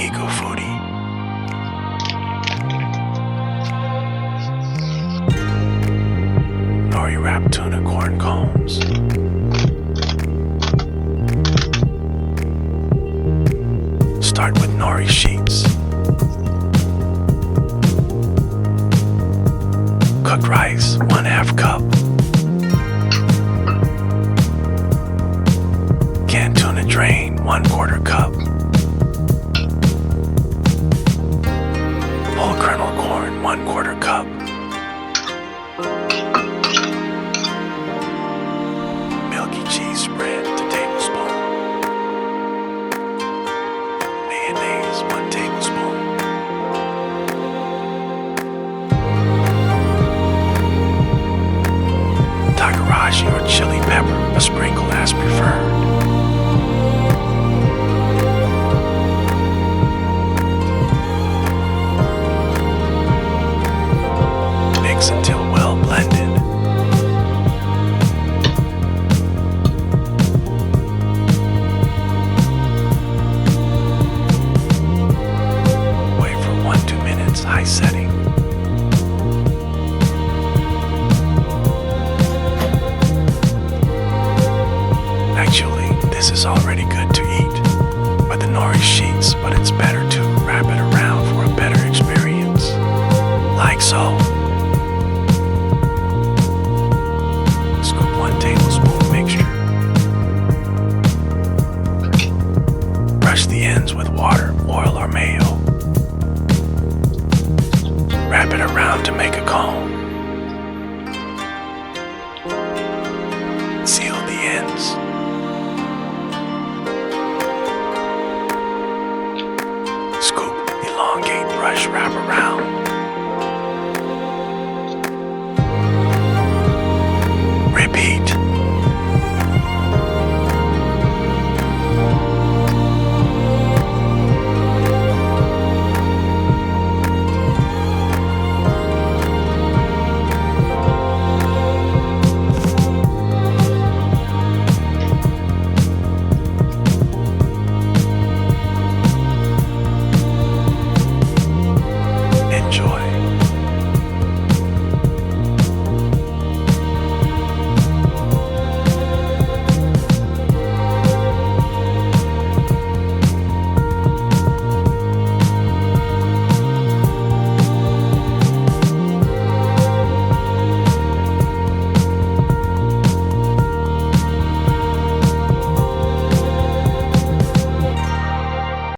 Eagle Foodie. Nori wrapped tuna corn combs. Start with nori sheets. Cooked rice, 1/2 cup. Canned tuna drain, 1/4 cup. Whole kernel corn, 1/4 cup. Milky cheese spread to tablespoon. Mayonnaise, 1 tablespoon. Takarashi or chili pepper, a sprinkle as preferred. Mix until well blended. Wait for 1-2 minutes, high setting. Actually, this is already good to eat with the nori sheets, but it's better to wrap it around for a better experience. Like so. Scoop 1 tablespoon mixture. Brush the ends with water, oil, or mayo. Wrap it around to make a cone. Seal the ends. Scoop, elongate, brush, wrap around.